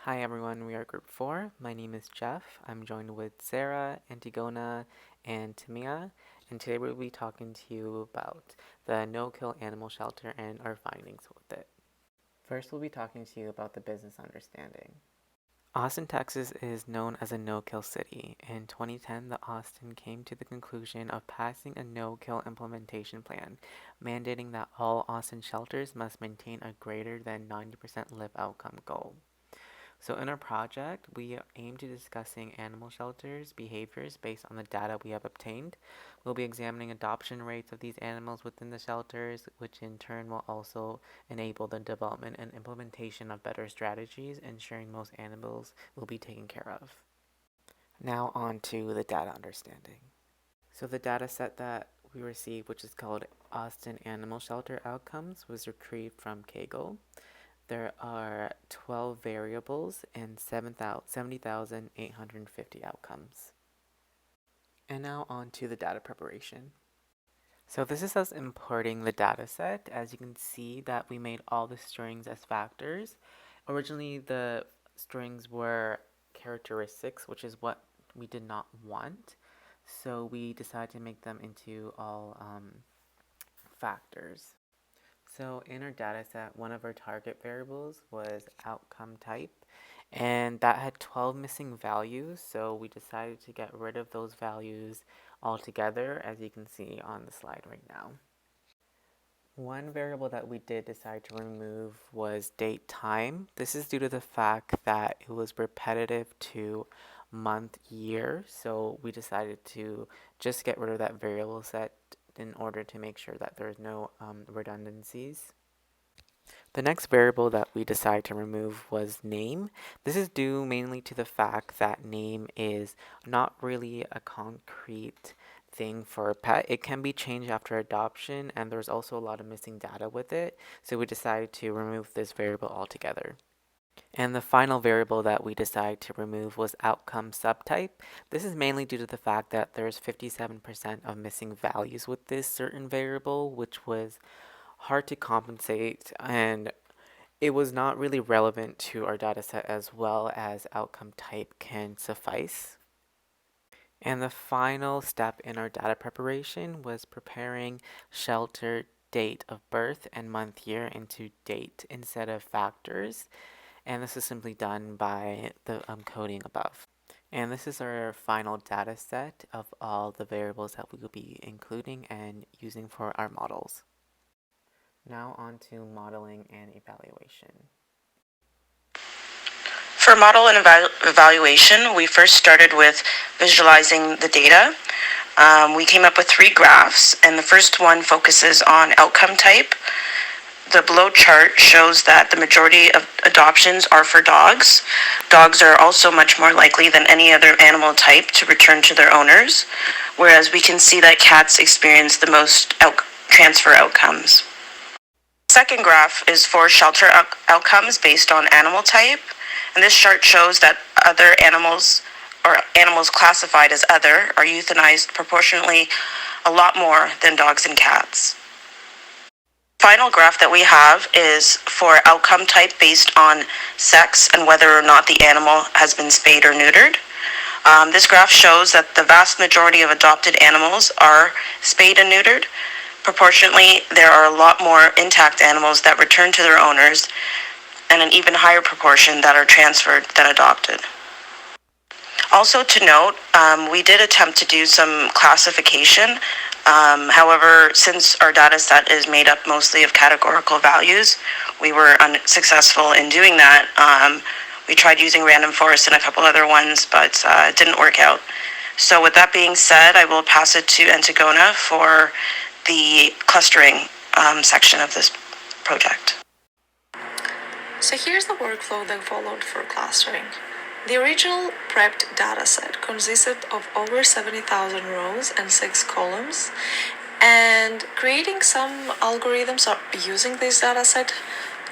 Hi everyone, we are Group 4. My name is Jeff. I'm joined with Sarah, Antigona, and Tamia, and today we'll be talking to you about the no-kill animal shelter and our findings with it. First, we'll be talking to you about the business understanding. Austin, Texas is known as a no-kill city. In 2010, the Austin came to the conclusion of passing a no-kill implementation plan, mandating that all Austin shelters must maintain a greater than 90% live outcome goal. So in our project, we aim to discussing animal shelters' behaviors based on the data we have obtained. We'll be examining adoption rates of these animals within the shelters, which in turn will also enable the development and implementation of better strategies, ensuring most animals will be taken care of. Now on to the data understanding. So the data set that we received, which is called Austin Animal Shelter Outcomes, was retrieved from Kaggle. There are 12 variables and 70,850 outcomes. And now on to the data preparation. So this is us importing the data set. As you can see that we made all the strings as factors. Originally the strings were characteristics, which is what we did not want. So we decided to make them into all factors. So in our data set, one of our target variables was outcome type, and that had 12 missing values, so we decided to get rid of those values altogether, as you can see on the slide right now. One variable that we did decide to remove was date time. This is due to the fact that it was repetitive to month year, so we decided to just get rid of that variable set in order to make sure that there's no redundancies. The next variable that we decided to remove was name. This is due mainly to the fact that name is not really a concrete thing for a pet. It can be changed after adoption, and there's also a lot of missing data with it, so we decided to remove this variable altogether. And the final variable that we decided to remove was outcome subtype. This is mainly due to the fact that there's 57% of missing values with this certain variable, which was hard to compensate, and it was not really relevant to our dataset as well as outcome type can suffice. And the final step in our data preparation was preparing shelter date of birth and month year into date instead of factors. And this is simply done by the coding above. And this is our final data set of all the variables that we will be including and using for our models. Now on to modeling and evaluation. For model and evaluation, we first started with visualizing the data. We came up with 3 graphs, and the first one focuses on outcome type. The below chart shows that the majority of adoptions are for dogs. Dogs are also much more likely than any other animal type to return to their owners, whereas we can see that cats experience the most transfer outcomes. The second graph is for shelter outcomes based on animal type. And this chart shows that other animals, or animals classified as other, are euthanized proportionally a lot more than dogs and cats. The final graph that we have is for outcome type based on sex and whether or not the animal has been spayed or neutered. This graph shows that the vast majority of adopted animals are spayed and neutered. Proportionately, there are a lot more intact animals that return to their owners, and an even higher proportion that are transferred than adopted. Also to note, we did attempt to do some classification. However, since our data set is made up mostly of categorical values, we were unsuccessful in doing that. We tried using random forest and a couple other ones, but it didn't work out. So with that being said, I will pass it to Antigona for the clustering section of this project. So here's the workflow that followed for clustering. The original prepped dataset consisted of over 70,000 rows and 6 columns, and creating some algorithms using this dataset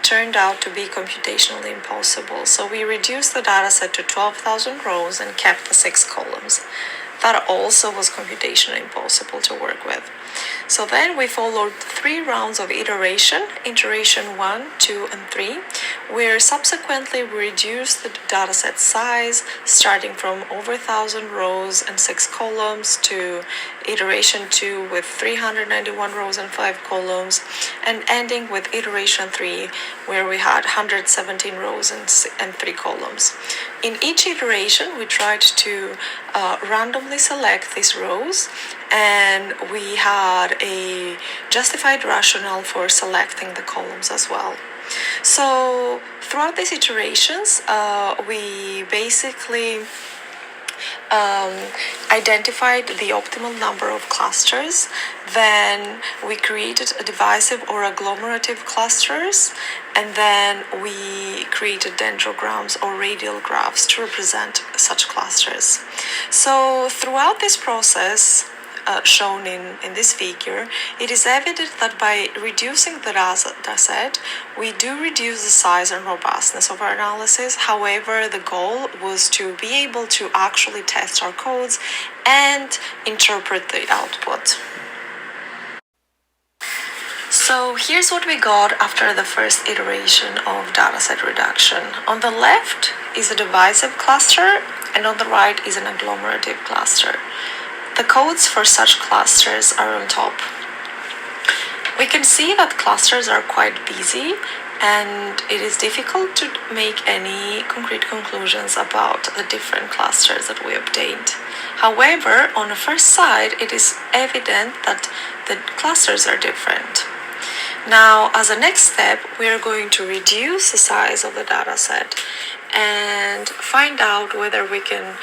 turned out to be computationally impossible. So we reduced the dataset to 12,000 rows and kept the 6 columns. That also was computationally impossible to work with. So then we followed 3 rounds of iteration 1, 2, and 3, where subsequently we reduced the dataset size, starting from over 1,000 rows and 6 columns to iteration 2 with 391 rows and 5 columns, and ending with iteration 3 where we had 117 rows and 3 columns. In each iteration, we tried to randomly select these rows, and we had a justified rationale for selecting the columns as well. So throughout these iterations, we basically identified the optimal number of clusters. Then we created a divisive or agglomerative clusters, and then we created dendrograms or radial graphs to represent such clusters. So throughout this process, shown in this figure, it is evident that by reducing the dataset, we do reduce the size and robustness of our analysis. However, the goal was to be able to actually test our codes and interpret the output. So here's what we got after the first iteration of dataset reduction. On the left is a divisive cluster, and on the right is an agglomerative cluster. The codes for such clusters are on top. We can see that clusters are quite busy, and it is difficult to make any concrete conclusions about the different clusters that we obtained. However, on the first side, it is evident that the clusters are different. Now, as a next step, we are going to reduce the size of the dataset and find out whether we can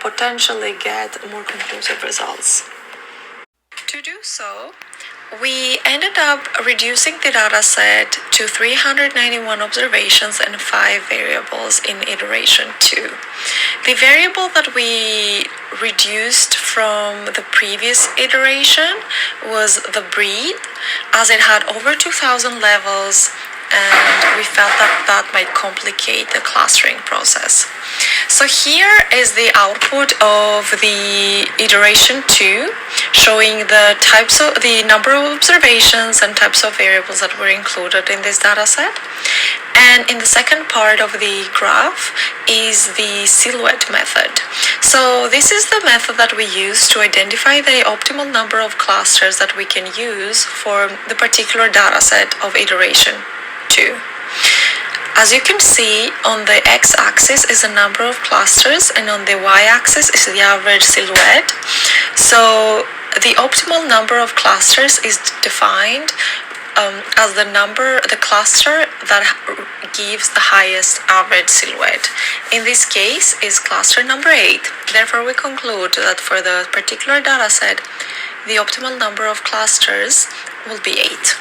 potentially get more conclusive results. To do so, we ended up reducing the dataset to 391 observations and 5 variables in iteration 2. The variable that we reduced from the previous iteration was the breed, as it had over 2,000 levels, and we felt that that might complicate the clustering process. So here is the output of the iteration 2, showing the number of observations and types of variables that were included in this dataset. And in the second part of the graph is the silhouette method. So this is the method that we use to identify the optimal number of clusters that we can use for the particular dataset of iteration 2. As you can see, on the x-axis is the number of clusters, and on the y-axis is the average silhouette. So the optimal number of clusters is defined as the cluster that gives the highest average silhouette. In this case is cluster number 8. Therefore, we conclude that for the particular dataset, the optimal number of clusters will be 8.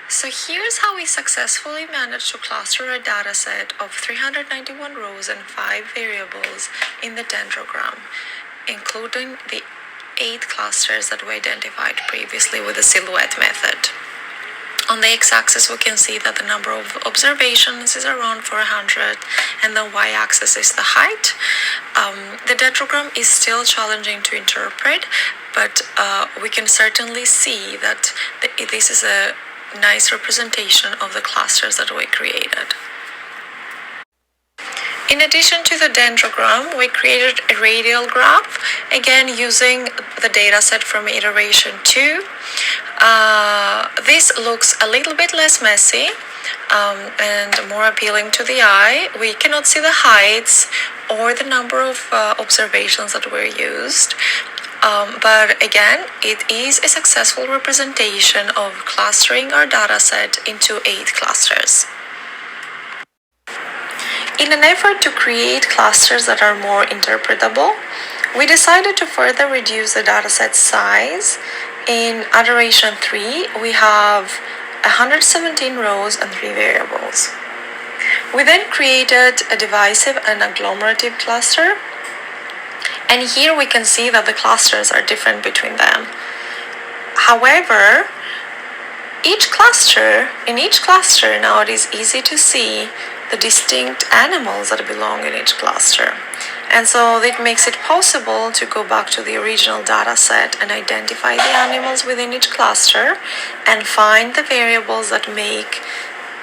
So here's how we successfully managed to cluster a dataset of 391 rows and 5 variables in the dendrogram, including the 8 clusters that we identified previously with the silhouette method. On the x-axis, we can see that the number of observations is around 400, and the y-axis is the height. The dendrogram is still challenging to interpret, but we can certainly see that this is a nice representation of the clusters that we created. In addition to the dendrogram, we created a radial graph, again using the dataset from iteration 2. This looks a little bit less messy and more appealing to the eye. We cannot see the heights or the number of observations that were used. But again, it is a successful representation of clustering our dataset into 8 clusters. In an effort to create clusters that are more interpretable, we decided to further reduce the dataset size. In iteration 3, we have 117 rows and 3 variables. We then created a divisive and agglomerative cluster, and here we can see that the clusters are different between them. However, in each cluster now it is easy to see the distinct animals that belong in each cluster. And so it makes it possible to go back to the original data set and identify the animals within each cluster and find the variables that make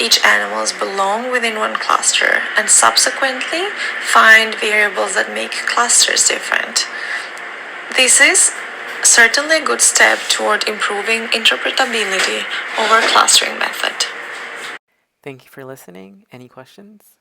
each animals belong within one cluster and subsequently find variables that make clusters different. This is certainly a good step toward improving interpretability of our clustering method. Thank you for listening. Any questions?